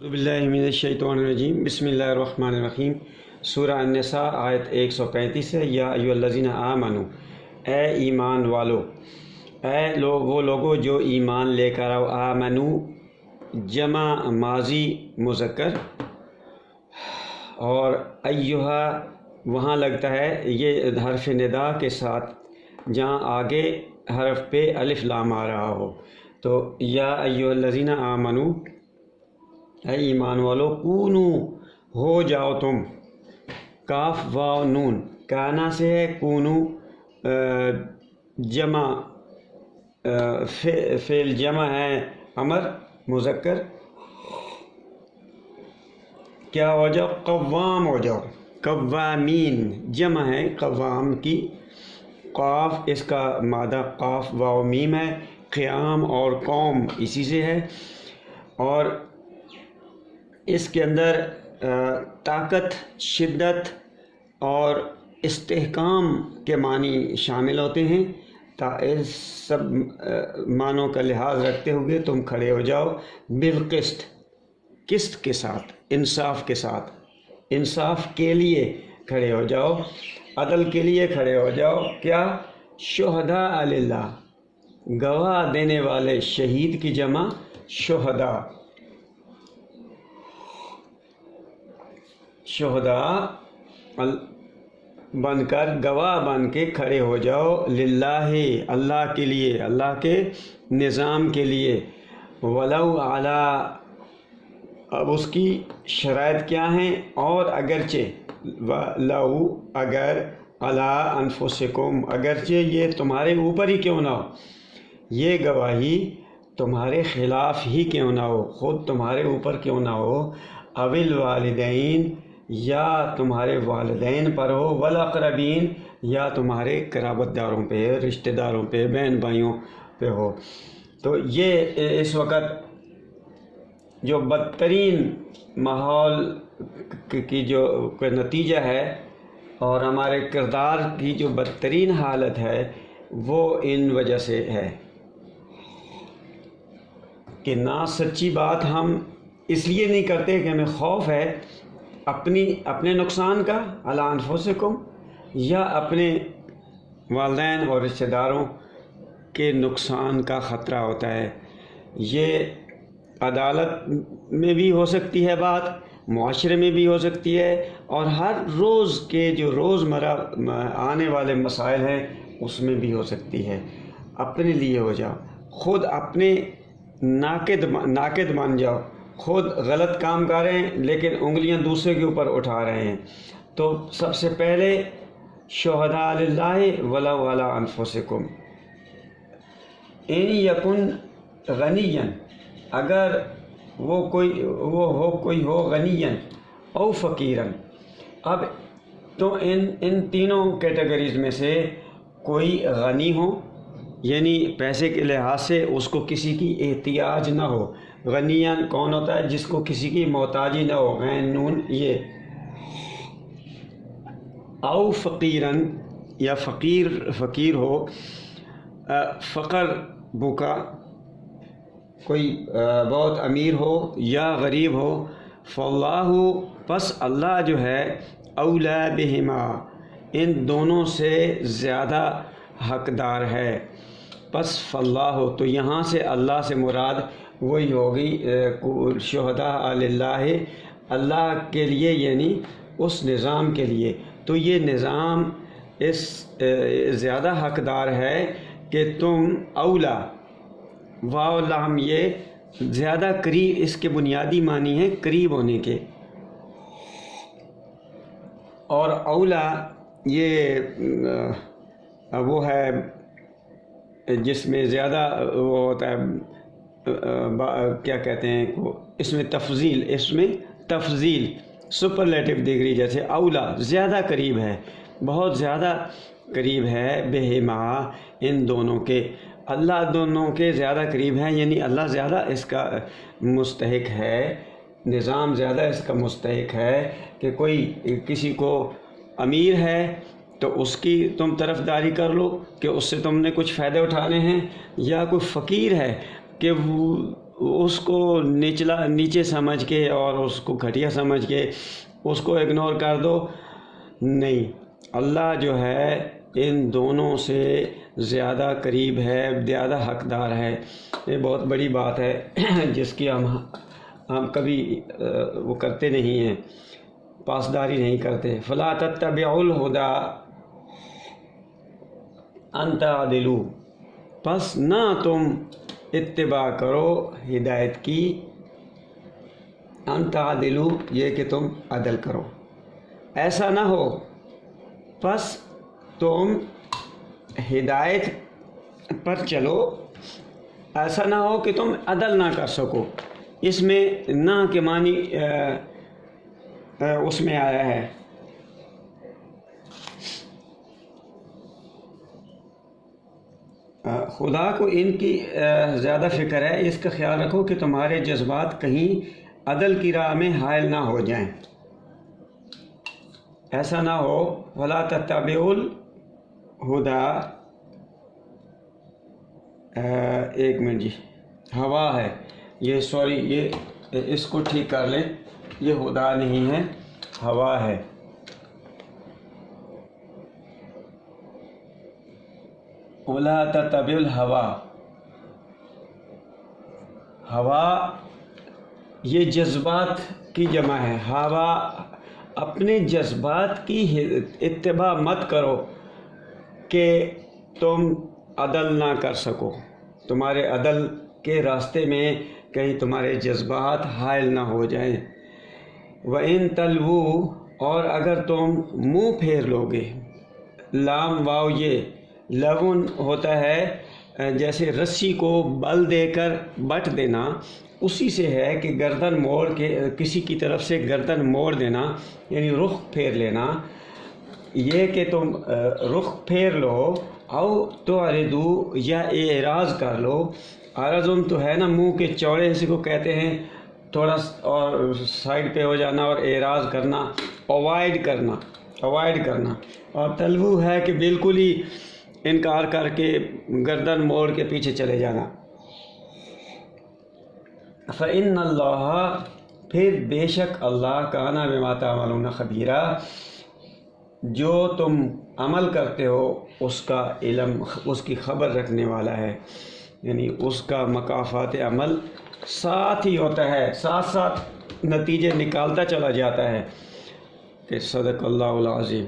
باللہ من الشیطان الرجیم بسم اللہ الرحمن الرحیم۔ سورہ النساء آیت 135 ہے۔ یا ایھا الذین آمنو، اے ایمان والو، وہ لوگوں جو ایمان لے کر آؤ۔ آمنو جمع ماضی مذکر، اور ایھا وہاں لگتا ہے یہ حرف ندا کے ساتھ جہاں آگے حرف پہ الف لام آ رہا ہو، تو یا ایھا الذین آمنو، اے ایمان والو، کونو ہو جاؤ تم، کاف واو نون کانا سے ہے، کونو جمع فعل جمع ہے امر مذکر، کیا ہو جاؤ؟ قوام ہو جاؤ، قوامین جمع ہے قوام کی، قاف اس کا مادہ قاف واو میم ہے، قیام اور قوم اسی سے ہے، اور اس کے اندر طاقت، شدت اور استحکام کے معنی شامل ہوتے ہیں۔ اس سب معنوں کا لحاظ رکھتے ہوئے تم کھڑے ہو جاؤ بالقسط، قسط کے ساتھ، انصاف کے ساتھ، انصاف کے لیے کھڑے ہو جاؤ، عدل کے لیے کھڑے ہو جاؤ۔ کیا؟ شہداء للہ، گواہ دینے والے، شہید کی جمع شہداء، شہداء بن کر، گواہ بن کے کھڑے ہو جاؤ، للہ اللہ کے لیے، اللہ کے نظام کے لیے، ولو علی، اب اس کی شرائط کیا ہیں؟ اور اگرچہ، ولو اگر، علی انفسکم اگرچہ یہ تمہارے اوپر ہی کیوں نہ ہو، یہ گواہی تمہارے خلاف ہی کیوں نہ ہو، خود تمہارے اوپر کیوں نہ ہو، اول والدین، یا تمہارے والدین پر ہو، والاقربین، یا تمہارے قرابت داروں پہ، رشتہ داروں پہ، بہن بھائیوں پہ ہو۔ تو یہ اس وقت جو بدترین ماحول کی جو نتیجہ ہے، اور ہمارے کردار کی جو بدترین حالت ہے، وہ ان وجہ سے ہے کہ نہ سچی بات ہم اس لیے نہیں کرتے کہ ہمیں خوف ہے اپنے نقصان کا، علی انفسکم، یا اپنے والدین اور رشتہ داروں کے نقصان کا خطرہ ہوتا ہے۔ یہ عدالت میں بھی ہو سکتی ہے بات، معاشرے میں بھی ہو سکتی ہے، اور ہر روز کے جو روزمرہ آنے والے مسائل ہیں اس میں بھی ہو سکتی ہے۔ اپنے لیے ہو جاؤ، خود اپنے ناقد بن جاؤ، خود غلط کام کر رہے ہیں لیکن انگلیاں دوسرے کے اوپر اٹھا رہے ہیں، تو سب سے پہلے شہداء للہ ولو علی انفسکم، ان یکن غنیا، اگر کوئی ہو غنیا او فقیرا، اب تو ان تینوں کیٹیگریز میں سے کوئی غنی ہو، یعنی پیسے کے لحاظ سے اس کو کسی کی احتیاج نہ ہو۔ غنیان کون ہوتا ہے؟ جس کو کسی کی محتاجی نہ ہو، غین نون یہ، او فقیرن، یا فقیر ہو، فقر بھوکا، کوئی بہت امیر ہو یا غریب ہو، فاللہ، پس اللہ جو ہے، اولیٰ بہما، ان دونوں سے زیادہ حقدار ہے۔ پس فاللہ، تو یہاں سے اللہ سے مراد وہی ہوگی شہداء للہ، اللہ کے لیے، یعنی اس نظام کے لیے۔ تو یہ نظام اس زیادہ حقدار ہے کہ تم اولا، واو لام، یہ زیادہ قریب، اس کے بنیادی معنی ہیں قریب ہونے کے، اور اولا یہ وہ ہے جس میں زیادہ وہ ہوتا ہے، کیا کہتے ہیں، اس میں تفضیل سپرلیٹو ڈگری، جیسے اولا زیادہ قریب ہے، بہت زیادہ قریب ہے، بہما، ان دونوں کے، اللہ دونوں کے زیادہ قریب ہیں، یعنی اللہ زیادہ اس کا مستحق ہے، نظام زیادہ اس کا مستحق ہے کہ کوئی کسی کو امیر ہے تو اس کی تم طرفداری کر لو کہ اس سے تم نے کچھ فائدے اٹھانے ہیں، یا کوئی فقیر ہے کہ اس کو نیچے سمجھ کے اور اس کو گھٹیا سمجھ کے اس کو اگنور کر دو، نہیں، اللہ جو ہے ان دونوں سے زیادہ قریب ہے، زیادہ حقدار ہے۔ یہ بہت بڑی بات ہے جس کی ہم کبھی وہ کرتے نہیں ہیں، پاسداری نہیں کرتے۔ فلا تتبعوا الہدی ان تعدلوا، پس نہ تم اتباع کرو ہدایت کی، ان تعدلوا یہ کہ تم عدل کرو، ایسا نہ ہو پس تم ہدایت پر چلو، ایسا نہ ہو کہ تم عدل نہ کر سکو۔ اس میں نہ کے معنی اس میں آیا ہے۔ خدا کو ان کی زیادہ فکر ہے، اس کا خیال رکھو کہ تمہارے جذبات کہیں عدل کی راہ میں حائل نہ ہو جائیں، ایسا نہ ہو۔ ولا تتبعوا الہدی، ایک منٹ جی، ہوا ہے یہ، سوری، یہ اس کو ٹھیک کر لیں، یہ ہدا نہیں ہے، ہوا ہے۔ ولا تتبعوا الہوی، ہوا یہ جذبات کی جمع ہے۔ ہوا، اپنے جذبات کی اتباع مت کرو کہ تم عدل نہ کر سکو، تمہارے عدل کے راستے میں کہیں تمہارے جذبات حائل نہ ہو جائیں۔ وَإِن تَلْوُوا، اور اگر تم منہ پھیر لو گے، لام واو یہ لون ہوتا ہے جیسے رسی کو بل دے کر بٹ دینا، اسی سے ہے کہ گردن موڑ کے کسی کی طرف سے گردن موڑ دینا، یعنی رخ پھیر لینا۔ یہ کہ تم رخ پھیر لو، او تعرضوا یا اعراض کر لو۔ عرضن تو ہے نا منہ کے چوڑے حصے کو کہتے ہیں، تھوڑا اور سائڈ پہ ہو جانا، اور اعراض کرنا، اوائڈ کرنا، اور تلوو ہے کہ بالکل ہی انکار کر کے گردن موڑ کے پیچھے چلے جانا۔ فإن اللہ، پھر بے شک اللہ، کان بما تعملون خبیرا، جو تم عمل کرتے ہو اس کا علم، اس کی خبر رکھنے والا ہے، یعنی اس کا مکافات عمل ساتھ ہی ہوتا ہے، ساتھ ساتھ نتیجے نکالتا چلا جاتا ہے۔ کہ صدق اللہ العظیم۔